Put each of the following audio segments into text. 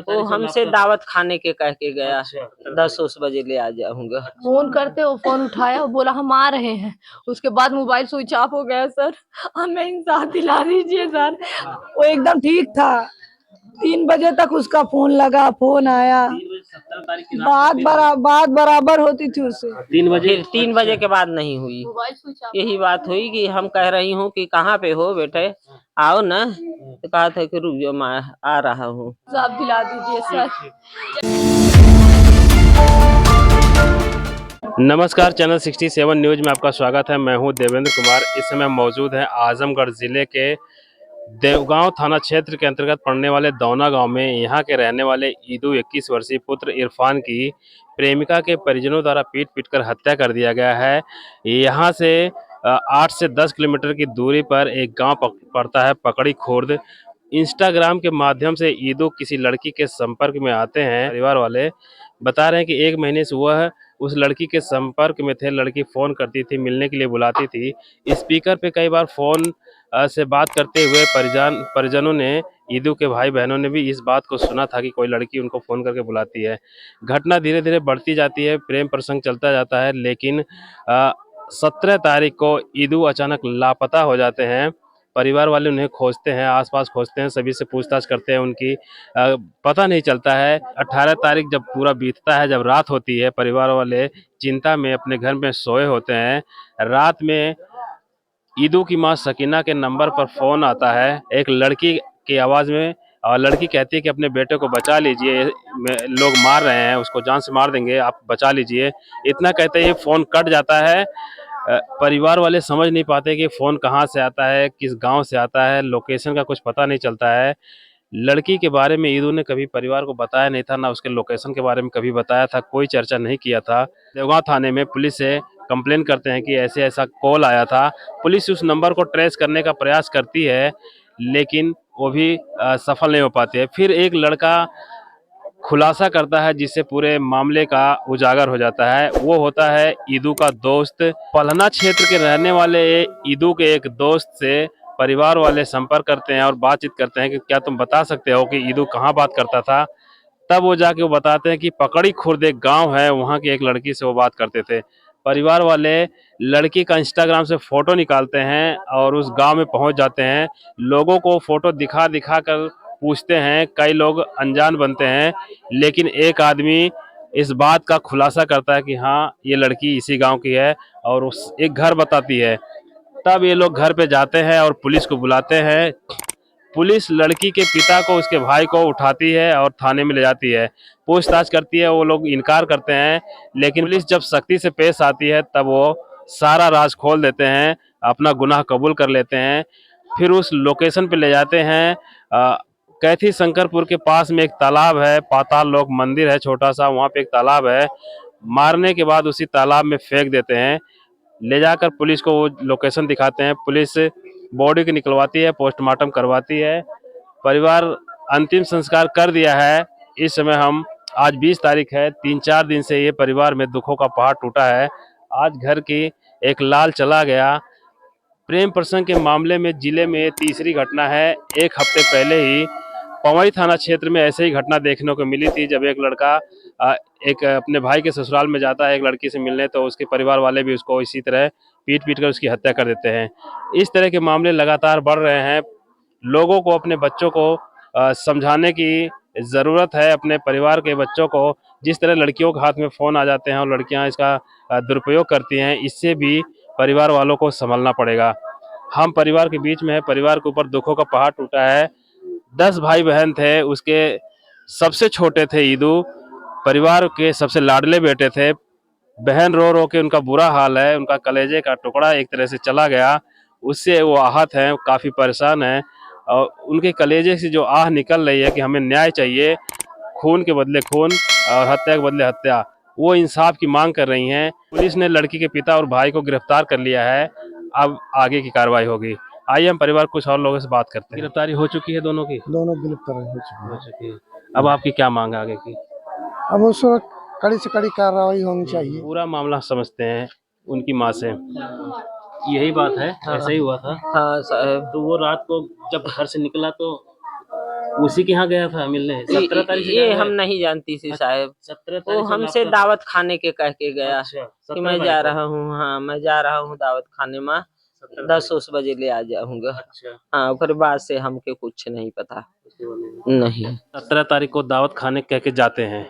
वो हमसे दावत खाने के कह के गया। 10 बजे ले आ जाऊंगा। फोन करते वो फोन उठाया, वो बोला हम आ रहे हैं। उसके बाद मोबाइल स्विच ऑफ हो गया सर। हमें इंसाफ दिला दीजिए सर। वो एकदम ठीक था। 3 बजे तक उसका फोन लगा, फोन आया, बात बराबर होती थी उससे। 3 बजे, फिर 3 बजे के बाद नहीं हुई। यही बात हुई कि हम कह रही हूँ कि कहाँ पे हो बेटे, आओ ना। तो कहा था कि रुक जाओ, मैं आ रहा हूँ। इंसाफ दिला दीजिए सर। नमस्कार, चैनल 67 न्यूज में आपका स्वागत है। मैं हूं देवेंद्र कुमार। इस समय मौजूद है आजमगढ़ जिले के देवगांव थाना क्षेत्र के अंतर्गत पड़ने वाले दौना गांव में। यहां के रहने वाले ईदू 21 वर्षीय पुत्र इरफान की प्रेमिका के परिजनों द्वारा पीट कर हत्या कर दिया गया है। यहां से 8 से 10 किलोमीटर की दूरी पर एक गांव पड़ता है, पकड़ी खुर्द। इंस्टाग्राम के माध्यम से ईदू किसी लड़की के संपर्क में आते हैं। परिवार वाले बता रहे हैं कि 1 महीने से वह उस लड़की के संपर्क में थे। लड़की फ़ोन करती थी, मिलने के लिए बुलाती थी। स्पीकर पे कई बार फ़ोन से बात करते हुए परिजनों ने, ईदू के भाई बहनों ने भी इस बात को सुना था कि कोई लड़की उनको फ़ोन करके बुलाती है। घटना धीरे धीरे बढ़ती जाती है, प्रेम प्रसंग चलता जाता है, लेकिन 17 तारीख को ईदू अचानक लापता हो जाते हैं। परिवार वाले उन्हें खोजते हैं, आसपास खोजते हैं, सभी से पूछताछ करते हैं, उनकी पता नहीं चलता है। 18 तारीख जब पूरा बीतता है, जब रात होती है, परिवार वाले चिंता में अपने घर में सोए होते हैं। रात में ईदू की मां सकीना के नंबर पर फ़ोन आता है, एक लड़की की आवाज़ में, और लड़की कहती है कि अपने बेटे को बचा लीजिए, लोग मार रहे हैं, उसको जान से मार देंगे, आप बचा लीजिए। इतना कहते ही फ़ोन कट जाता है। परिवार वाले समझ नहीं पाते कि फ़ोन कहाँ से आता है, किस गांव से आता है, लोकेशन का कुछ पता नहीं चलता है। लड़की के बारे में ईदू ने कभी परिवार को बताया नहीं था, ना उसके लोकेशन के बारे में कभी बताया था, कोई चर्चा नहीं किया था। देवगांव थाने में पुलिस से कंप्लेन करते हैं कि ऐसे ऐसा कॉल आया था। पुलिस उस नंबर को ट्रेस करने का प्रयास करती है, लेकिन वो भी सफल नहीं हो पाती है। फिर एक लड़का खुलासा करता है जिससे पूरे मामले का उजागर हो जाता है। वो होता है ईदू का दोस्त। पलना क्षेत्र के रहने वाले ईदू के एक दोस्त से परिवार वाले संपर्क करते हैं और बातचीत करते हैं कि क्या तुम बता सकते हो कि ईदू कहाँ बात करता था। तब वो जाके वो बताते हैं कि पकड़ी खुर्द एक गांव है, वहाँ की एक लड़की से वो बात करते थे। परिवार वाले लड़की का इंस्टाग्राम से फ़ोटो निकालते हैं और उस गांव में पहुंच जाते हैं। लोगों को फ़ोटो दिखा दिखा कर पूछते हैं, कई लोग अनजान बनते हैं, लेकिन एक आदमी इस बात का खुलासा करता है कि हाँ, ये लड़की इसी गांव की है, और उस एक घर बताती है। तब ये लोग घर पे जाते हैं और पुलिस को बुलाते हैं। पुलिस लड़की के पिता को, उसके भाई को उठाती है और थाने में ले जाती है, पूछताछ करती है। वो लोग इनकार करते हैं, लेकिन पुलिस जब सख्ती से पेश आती है तब वो सारा राज खोल देते हैं, अपना गुनाह कबूल कर लेते हैं। फिर उस लोकेशन पे ले जाते हैं। कैथी शंकरपुर के पास में एक तालाब है, पाताल लोक मंदिर है छोटा सा, वहाँ पे एक तालाब है। मारने के बाद उसी तालाब में फेंक देते हैं। ले जाकर पुलिस को वो लोकेशन दिखाते हैं। पुलिस बॉडी को निकलवाती है, पोस्टमार्टम करवाती है। परिवार अंतिम संस्कार कर दिया है। इस समय हम, आज 20 तारीख है, 3-4 दिन से ये परिवार में दुखों का पहाड़ टूटा है। आज घर की एक लाल चला गया। प्रेम प्रसंग के मामले में जिले में तीसरी घटना है। एक हफ्ते पहले ही पवई थाना क्षेत्र में ऐसे ही घटना देखने को मिली थी, जब एक लड़का एक अपने भाई के ससुराल में जाता है एक लड़की से मिलने, तो उसके परिवार वाले भी उसको इसी तरह पीट कर उसकी हत्या कर देते हैं। इस तरह के मामले लगातार बढ़ रहे हैं। लोगों को अपने बच्चों को समझाने की ज़रूरत है, अपने परिवार के बच्चों को। जिस तरह लड़कियों के हाथ में फ़ोन आ जाते हैं और लड़कियां इसका दुरुपयोग करती हैं, इससे भी परिवार वालों को संभलना पड़ेगा। हम परिवार के बीच में है, परिवार के ऊपर दुखों का पहाड़ टूटा है। 10 भाई बहन थे, उसके सबसे छोटे थे ईदू, परिवार के सबसे लाडले बेटे थे। बहन रो रो के उनका बुरा हाल है, उनका कलेजे का टुकड़ा एक तरह से चला गया, उससे वो आहत हैं, काफ़ी परेशान हैं। और उनके कलेजे से जो आह निकल रही है कि हमें न्याय चाहिए, खून के बदले खून और हत्या के बदले हत्या, वो इंसाफ की मांग कर रही हैं। पुलिस ने लड़की के पिता और भाई को गिरफ्तार कर लिया है। अब आगे की कार्रवाई होगी। आइए हम परिवार कुछ और लोगों से बात करते हैं। गिरफ्तारी हो चुकी है दोनों की? दोनों गिरफ्तार हो हो चुकी है। अब आपकी क्या मांग है आगे की? अब उसको कड़ी से कड़ी कार्रवाई होनी चाहिए। पूरा मामला समझते हैं उनकी माँ से। यही बात है, हाँ, ऐसा ही हुआ था। हाँ साहब। तो वो रात को जब घर से निकला तो उसी के यहाँ गया था मिलने 17 तारीख से ये गया हम है? नहीं जानती सी साहब। 17 वो तारीख से हमसे लापता था। दावत खाने के कह के गया अच्छा, कि 17 मैं तारीख जा को। रहा हूँ। हाँ, मैं जा रहा हूँ दावत खाने में, 17 10 बजे ले आ जाऊंगा। अच्छा, हाँ, फिर बाद से हमके कुछ नहीं पता। नहीं 17 तारीख को दावत खाने कह के जाते हैं,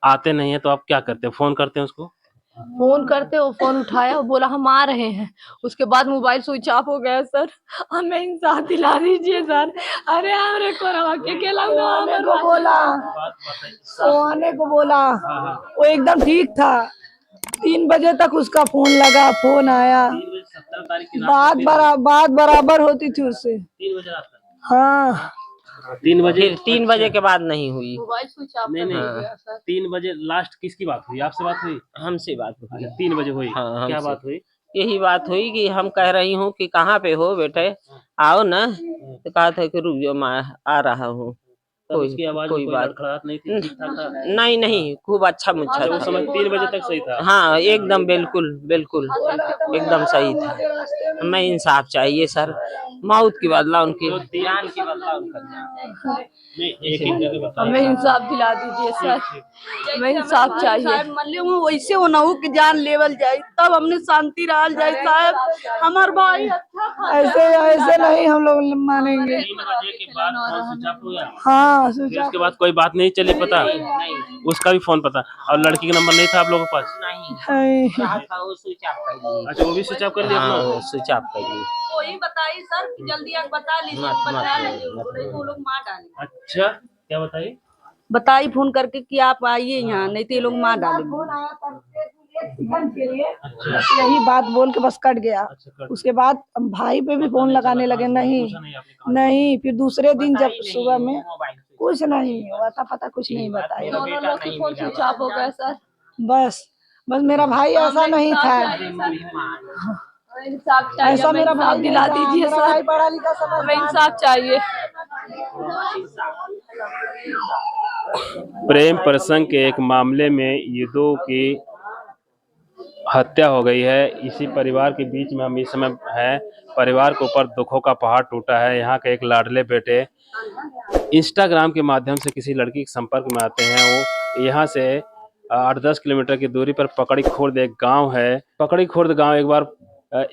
आते नहीं है तो आप क्या करते हैं? फोन करते हैं उसको? फोन करते, वो फोन उठाया, वो बोला हम आ रहे हैं। उसके बाद मोबाइल स्विच ऑफ हो गया सर। हमें इंसाफ दिला दीजिए सर। अरे हमरे को रवा के वो आने को बोला, वो आने को बोला, वो एकदम ठीक था। 3 बजे तक उसका फोन लगा, फोन आया, 17 तारीख की रात बात बराबर होती थी उससे। 3 बजे रात तक। हाँ 3 बजे फिर 3 बजे के बाद नहीं हुई। मोबाइल स्विच ऑफ नहीं हो नहीं गया सर। 3 बजे लास्ट किसकी बात हुई? आपसे बात हुई? हमसे बात हुई। अच्छा 3 बजे हुई। हाँ, क्या हमसे। बात हुई? यही बात हुई कि हम कह रही हूँ कि कहाँ पे हो बेटे, आओ ना। तो कहा था कि रुक जाओ, मैं आ रहा हूँ। तब उसकी आवाज में कोई कोई बात लड़खड़ाहट नहीं थी? ठीक ठाक था? नहीं नहीं, खूब अच्छा मुच्छा अच्छा, उस था। समय 3 बजे तक सही था? हाँ, एकदम बिल्कुल बिल्कुल एकदम सही था। हमें इंसाफ चाहिए सर, मौत की बदला उनकी जान की बदला उनका जान। नहीं, एक-एक करके बताइए। हमें इंसाफ दिला दीजिए सर। हमें इंसाफ चाहिए। वैसे वो नहु की जान लेवल जाए तब हमने शांति रहल जाए साहब। हमार भाई अच्छा ऐसे ऐसे नहीं हम लोग मानेंगे। 3 बजे के बाद फोन स्विच ऑफ हो गया? हाँ फिर उसके बाद कोई बात नहीं चली पता? उसका भी फोन पता? और लड़की का नंबर नहीं था आप लोगों के पास? नहीं था, वो स्विच ऑफ कर ली। अच्छा, वो भी स्विच ऑफ कर लिया अपना? हाँ, स्विच ऑफ कर ली। वही बताइए सर कि जल्दी आप बता लीजिए, मत- बता मत- लीजिए उनको, नहीं तो वो लोग मार डालेंगे। अच्छा, क्या बताइए? बताइए फोन करके कि आप आइए यहाँ, नहीं तो ये लोग मार डालेंगे। यही बात बोल के बस कट गया। अच्छा, कर उसके बाद भाई पे भी फोन लगाने लगे, नहीं नहीं आपने कहा? नहीं। फिर दूसरे दिन जब बताई सुबह नहीं, में मोबाइल से। कुछ नहीं हुआ था, पता कुछ नहीं बताया। दोनों लोग के फोन स्विच ऑफ हो गया सर। बस बस मेरा भाई ऐसा नहीं था। इंसाफ चाहिए, ऐसा हमें मेरा इंसाफ भाई दिला नहीं था। दीजिए मेरा भाई सर। पढ़ा लिखा समझदार हमें इंसाफ चाहिए। प्रेम प्रसंग के एक मामले में ईदों की हत्या हो गई है। इसी परिवार के बीच में हम इस समय हैं। परिवार के ऊपर दुखों का पहाड़ टूटा है। यहाँ के एक लाडले बेटे इंस्टाग्राम के माध्यम से किसी लड़की के संपर्क में आते हैं। वो यहाँ से 8-10 किलोमीटर की दूरी पर पकड़ी खुर्द एक गांव है। पकड़ी खुर्द गांव एक बार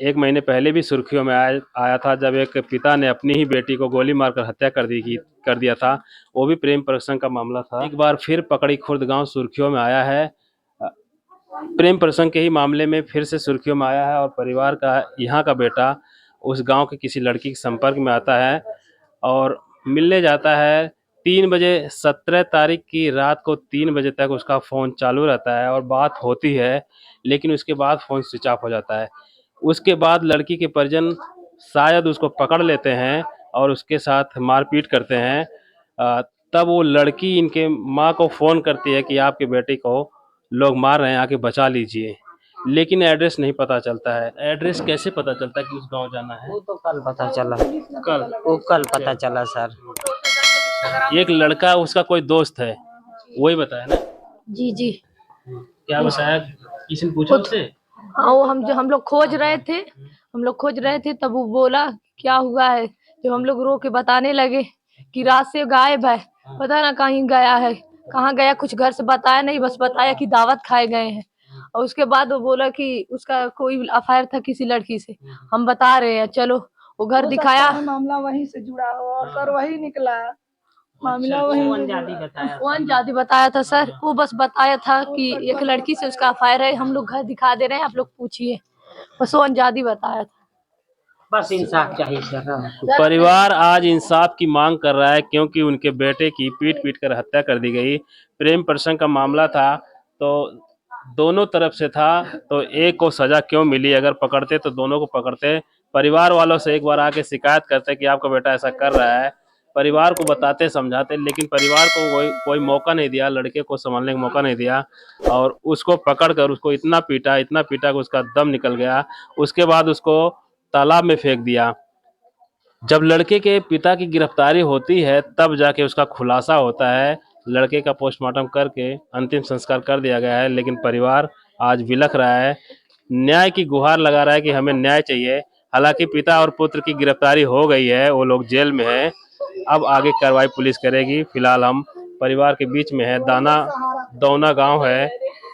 1 महीने पहले भी सुर्खियों में आया था, जब एक पिता ने अपनी ही बेटी को गोली मारकर हत्या कर दिया था। वो भी प्रेम प्रसंग का मामला था। एक बार फिर पकड़ी खुर्द गांव सुर्खियों में आया है। प्रेम प्रसंग के ही मामले में फिर से सुर्खियों में आया है और परिवार का यहाँ का बेटा उस गांव के किसी लड़की के संपर्क में आता है और मिलने जाता है। 3 बजे 17 तारीख की रात को 3 बजे तक उसका फ़ोन चालू रहता है और बात होती है, लेकिन उसके बाद फ़ोन स्विच ऑफ हो जाता है। उसके बाद लड़की के परिजन शायद उसको पकड़ लेते हैं और उसके साथ मारपीट करते हैं। तब वो लड़की इनके माँ को फ़ोन करती है कि आपके बेटे को लोग मार रहे हैं, आके बचा लीजिए। लेकिन एड्रेस नहीं पता चलता है। एड्रेस कैसे पता चलता है कि उस गांव जाना है? वो तो कल पता चला। कल? वो कल पता चला सर। एक लड़का उसका कोई दोस्त है, वही बताया ना? जी जी। क्या बताया? किसी ने पूछा उससे? हाँ, वो हम लोग खोज रहे थे। हम लोग खोज रहे थे, तब वो बोला क्या हुआ है। जब हम लोग रो के बताने लगे कि रात से गायब है, पता ना कहीं गया है, कहाँ गया, कुछ घर से बताया नहीं, बस बताया कि दावत खाए गए हैं। और उसके बाद वो बोला कि उसका कोई अफेयर था किसी लड़की से। हम बता रहे हैं, चलो वो घर दिखाया। मामला वहीं से जुड़ा हो और सर वही निकला मामला वो वही। अनजादी बताया। वो अनजादी बताया था सर। वो बस बताया था कि एक लड़की से उसका अफेयर है, हम लोग घर दिखा दे रहे हैं, आप लोग पूछिए। बस वो अनजादी बताया था। बस इंसाफ चाहिए सर। परिवार आज इंसाफ की मांग कर रहा है क्योंकि उनके बेटे की पीट कर हत्या कर दी गई। प्रेम प्रसंग का मामला था तो दोनों तरफ से था, तो एक को सजा क्यों मिली? अगर पकड़ते तो दोनों को पकड़ते। परिवार वालों से एक बार आके शिकायत करते कि आपका बेटा ऐसा कर रहा है, परिवार को बताते समझाते, लेकिन परिवार को कोई मौका नहीं दिया, लड़के को संभालने का मौका नहीं दिया और उसको पकड़कर उसको इतना पीटा कि उसका दम निकल गया। उसके बाद उसको तालाब में फेंक दिया। जब लड़के के पिता की गिरफ्तारी होती है तब जाके उसका खुलासा होता है। लड़के का पोस्टमार्टम करके अंतिम संस्कार कर दिया गया है, लेकिन परिवार आज बिलख रहा है, न्याय की गुहार लगा रहा है कि हमें न्याय चाहिए। हालांकि पिता और पुत्र की गिरफ्तारी हो गई है, वो लोग जेल में हैं, अब आगे कार्रवाई पुलिस करेगी। फिलहाल हम परिवार के बीच में है। दौना गांव है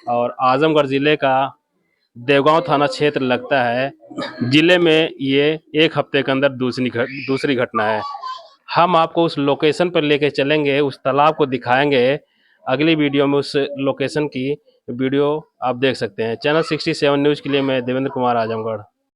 और आजमगढ़ जिले का देवगांव थाना क्षेत्र लगता है। जिले में ये एक हफ्ते के अंदर दूसरी घटना है। हम आपको उस लोकेशन पर लेके चलेंगे, उस तालाब को दिखाएंगे। अगली वीडियो में उस लोकेशन की वीडियो आप देख सकते हैं। चैनल 67 न्यूज़ के लिए मैं देवेंद्र कुमार, आजमगढ़।